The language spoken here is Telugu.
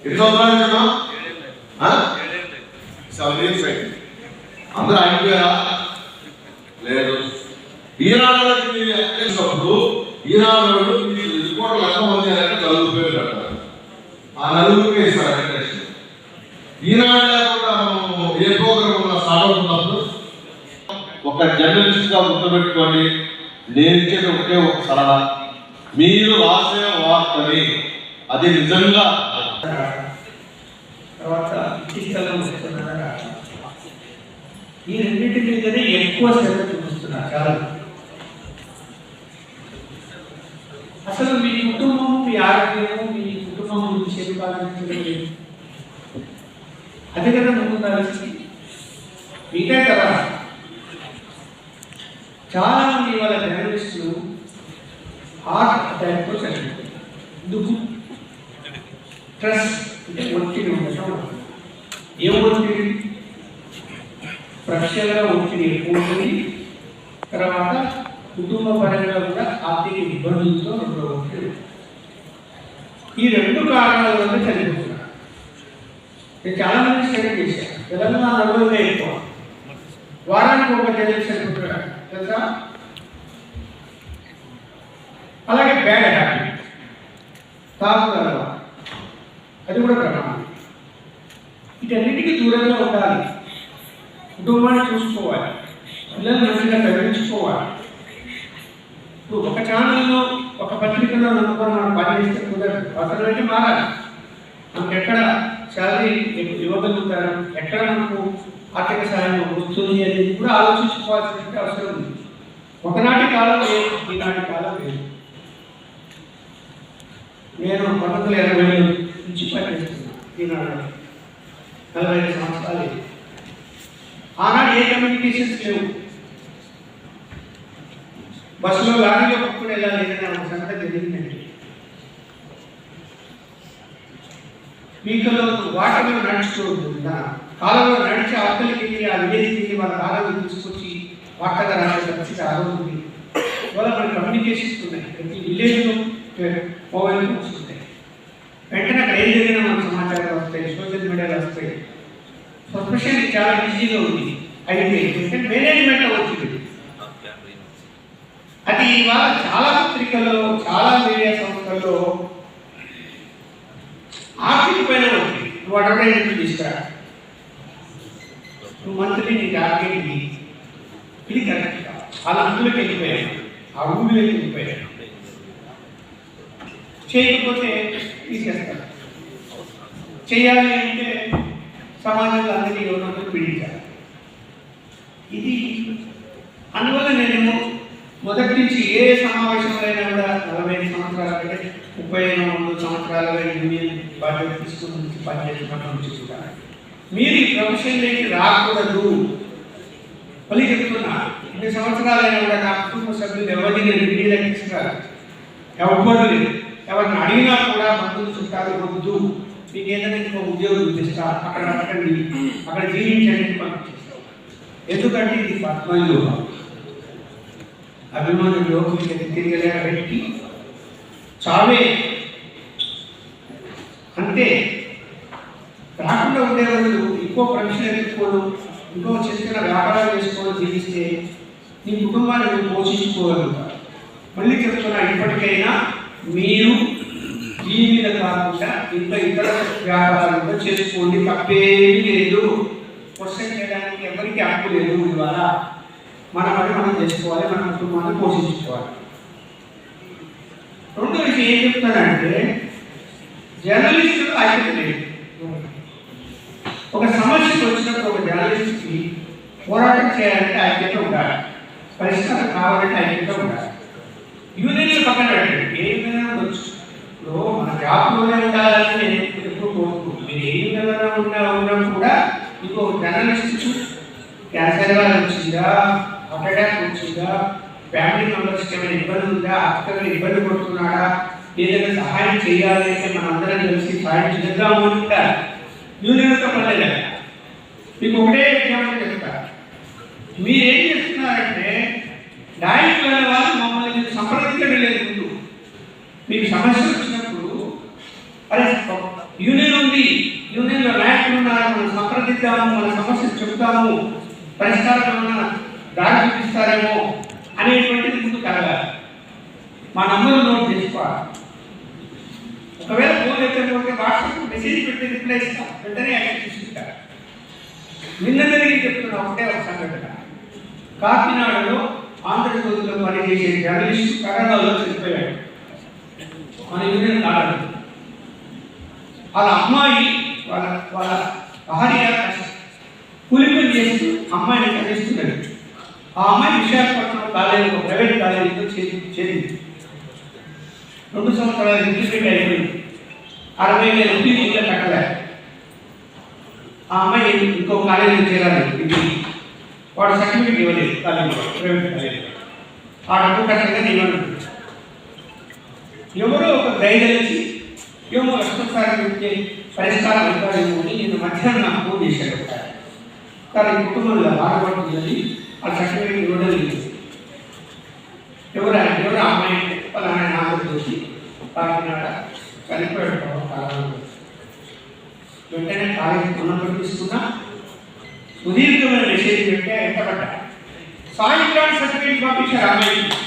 ఎన్ని సంవత్సరాలు ఇచ్చాం? 7 years అయింది. అందరూ ఆగిపోయారా? లేదు. ఈనాడు మీరు ఎక్కినప్పుడు ఈనాడు రిపోర్టర్లు ఎంతమంది అంటే 4 పేర్లు పెట్టారు. ఆ 4 ఇస్తారు వెంకటేష్. ఈనాడు లేకుండా మనం ఏ ప్రోగ్రామ్ స్టార్ట్ అవుతున్నప్పుడు ఒక జర్నలిస్ట్గా గుర్తుపెట్టుకోండి, నేను ఇచ్చేది ఒకే ఒక సలహా, మీరు రాసే వార్తని అది నిజంగా తర్వాత ఈ రెండింటి మీదనే ఎక్కువ శ్రద్ధ చూపిస్తున్నారు చాలా. అసలు మీ కుటుంబం, మీ ఆరోగ్యము, మీ కుటుంబం గురించి ఎదుర్కోవాలని అదే కదా ముందుండాల్సింది. మీకే కదా చాలా మంది వాళ్ళ జర్నలిస్టులు హార్ట్ అటాక్తో చనిపోతారు. ఎందుకు? స్ట్రెస్ అంటే ఒత్తిడి ఉండటం. ఏ ఒత్తిడి? ప్రొఫెషనల్గా ఒత్తిడి ఎక్కువ ఉంటుంది. తర్వాత కుటుంబ పరంగా కూడా ఆర్థిక ఇబ్బందులతో రెండో ఒత్తిడి. ఈ 2 కారణాల వల్ల చనిపోతున్నారు. నేను చాలా మంది స్టడీ చేశాను. తెలంగాణ నలుగురుగా ఎక్కువ, వారానికి ఒక జర్నలిస్ట్ చనిపోతున్నాడు తెలుసా. అలాగే బ్యాడ్ హ్యాబిట్, తాగుతారు, అది కూడా ప్రమాదం. వీటన్నిటికీ దూరంగా ఉండాలి. కుటుంబాన్ని చూసుకోవాలి, పిల్లల్ని మంచిగా చదివించుకోవాలి. ఇప్పుడు ఒక ఛానల్లో, ఒక పత్రికలో నమ్ముకొని మనం పనిచేస్తే కుదరదు. అవసరమైతే మారాలి. మనకు ఎక్కడ శాలరీ ఇవ్వగలుగుతారు, ఎక్కడ మనకు ఆర్థిక సహాయం వస్తుంది అనేది కూడా ఆలోచించుకోవాల్సిన అవసరం ఉంది. ఒకనాటి కాలం లేదు, ఈనాటి కాలం లేదు. నేను 1980 నుంచి పనిచేస్తున్నాను. ఈనాడు 45 సంవత్సరాలు. ఆనాడు ఏ కమ్యూనికేషన్స్ లేవు. బస్సులో లారీలో పట్టుకుని వెళ్ళాలి ఏదైనా ఒక సంగతి జరిగిందండి. మీకలో వాటర్లో నడుచుకోవద్దు, కాలంలో నడిచి అవతలికి వెళ్ళి ఆ విలేజ్కి వెళ్ళి వాళ్ళ కాలంలో తీసుకొచ్చి వార్తగా రాసే పరిస్థితి ఆ రోజు ఉంది. ఇవాళ మన కమ్యూనికేషన్స్ ఉన్నాయి. ప్రతి విలేజ్లో మొబైల్ ఫోన్స్ ఉంటాయి. వెంటనే అక్కడ ఏం జరిగినా మనకు సమాచారాలు వస్తాయి, సోషల్ మీడియాలో వస్తాయి. ప్రొఫెషన్ చాలా ఈజీగా ఉంది. అయితే మేనేజ్మెంట్ వచ్చింది. అది ఇవాళ చాలా పత్రికల్లో, చాలా మీడియా సంస్థల్లో ఆర్థిక పైన వచ్చింది. నువ్వు అడ్వర్టైజ్మెంట్ తీసుకురా, నువ్వు మంత్లీ నీ టార్గెట్ ఇది కరెక్ట్. అలా అందులోకి వెళ్ళిపోయాను, ఆ ఊళ్ళోకి వెళ్ళిపోయాను. చేయకపోతే తీసేస్తారు. చేయాలి అంటే సమాజంలో అందరికీ ఎవరినో పీడించాలి. ఇది అందువల్ల నేను మొదటి నుంచి ఏ సమావేశంలో అయినా కూడా 45 సంవత్సరాల కంటే 35 సంవత్సరాలుగా యూనియన్ బాధ్యత తీసుకుని నుంచి పనిచేస్తున్నప్పటి నుంచి కూడా మీరు ఈ ప్రొఫెషన్లోకి రాకూడదు. మళ్ళీ చెప్తున్నా, 2 సంవత్సరాలైనా కూడా నా కుటుంబ సభ్యులు ఎవరిని నేను ఇండియాకి తీసుకురాలి, ఎవ్వరు లేదు. ఎవరిని అడిగినా కూడా బంధువులు చుట్టాలు వద్దు, మీకు ఏదైనా ఇంకో ఉద్యోగం చూపిస్తా, అక్కడ అడగండి, అక్కడ జీవించండి పంపించేస్తాం. ఎందుకంటే ఇది పద్మయోగం. అభిమానులు తిరిగలే వ్యక్తి చావే అంతే. రాకుండా ఉండేవాళ్ళు ఇంకో ప్రొఫెషన్ ఎత్తుకోవడం, ఇంకో చిన్న వ్యాపారాలు చేసుకోవడం జీవిస్తే నీ కుటుంబాన్ని నువ్వు పోషించుకోగలుగుతారు. మళ్ళీ చెప్తున్నా, ఇప్పటికైనా మీరు దీని మీద కాకుండా ఇంకా ఇతర వ్యాపారాలు చేసుకోండి, తప్పేమీ లేదు. క్వశ్చన్ చేయడానికి ఎవరికి హక్కు లేదు. ఇవాళ మన పని మనం చేసుకోవాలి, మన కుటుంబాన్ని పోషించుకోవాలి. రెండో విషయం ఏం చెప్తానంటే, జర్నలిస్టులు ఐక్యత లేదు. ఒక సమస్యకు వచ్చినప్పుడు ఒక జర్నలిస్ట్కి పోరాటం చేయాలంటే ఐక్యత ఉండాలి, పరిష్కారం కావాలంటే ఐక్యత ఉండాలి. యూనియన్లు పక్కన పెట్టండి, ఏ విధంగా ఉండొచ్చు. ఇప్పుడు మన జాబ్లోనే ఉండాలని నేను ఎప్పుడు కోరుకుంటున్నాను. మీరు ఏ విధంగా ఉన్నా కూడా ఇంకో జర్నలిస్ట్ క్యాన్సర్ వ్యాధి వచ్చిందా, హార్ట్ అటాక్ వచ్చిందా, ఫ్యామిలీ మెంబర్స్కి ఏమైనా ఇబ్బంది ఉందా, ఆర్థికంగా ఇబ్బంది పడుతున్నాడా, ఏదైనా సహాయం చేయాలి అంటే మనందరం కలిసి సహాయం చేద్దాము అనుకుంటా. యూనియన్తో పర్లేదు. మీకు ఒకటే ఎగ్జాంపుల్ చెప్తా. మీరేం చేస్తున్నారంటే, డాయికి వెళ్ళే వాళ్ళు మమ్మల్ని మీరు సంప్రదించడం లేదు. ముందు మీకు సమస్య వచ్చినప్పుడు అరే యూనియన్ ఉంది, యూనియన్లో నాయకులు ఉన్నారు, మనం సంప్రదిద్దాము, మన సమస్యలు చెప్తాము, పరిష్కారం ఏమైనా దారి చూపిస్తారేమో అనేటువంటిది ముందు కలగాలి. మా నంబర్ నోట్ చేసుకోవాలి. ఒకవేళ ఫోన్ ఎక్కకపోతే వాట్సాప్ మెసేజ్ పెట్టి రిప్లై ఇస్తాం, వెంటనే యాక్షన్ తీసుకుంటారు. నిన్న జరిగి చెప్తున్న ఒకటే ఒక సంఘటన. కాకినాడలో ఆంధ్రజ్యోతిలో పనిచేసే జర్నలిస్టు కరోనాలో చనిపోయాడు. మన యూనియన్ కాదు. వాళ్ళ అమ్మాయి వాళ్ళ భార్య కూలిపని చేస్తూ అమ్మాయిని చదివిస్తున్నది. ఆ అమ్మాయి విశాఖపట్నం కాలేజీ, ఒక ప్రైవేట్ కాలేజీలో చేరింది. 2 సంవత్సరాలు ఇంటిగ్రేట్ అయిపోయింది. 60,000 ఫీజులు కట్టలే. ఆ అమ్మాయి ఇంకో కాలేజీలో చేరాలి. ఇది వాడు సర్టిఫికేట్ ఇవ్వలేదు కాలేజీలో, ప్రైవేట్ కాలేజీలో. ఆ డబ్బు కట్టగా ఇవ్వను. ఎవరో ఒక దయదలిచి ఏమో కష్టసారి వచ్చే పరిష్కారం అవుతారేమో అని నేను మధ్యాహ్నం నాకు ఫోన్ చేశాడు. కానీ కుటుంబంలో బాధపడుతుందని ఆ సర్టిఫికేట్ ఇవ్వడం లేదు. ఎవరు అమ్మాయి వాళ్ళ నాకు చూసి కాకినాడ చనిపోయాడు కాలంలో. వెంటనే కాలేజీ ఉన్నప్పుడు తీసుకున్నా, సుదీర్ఘమైన మెసేజ్ పెట్టా, ఎంతపడ్డా. సాయంత్రానికి సర్టిఫికేట్ పంపించారు అమ్మాయికి.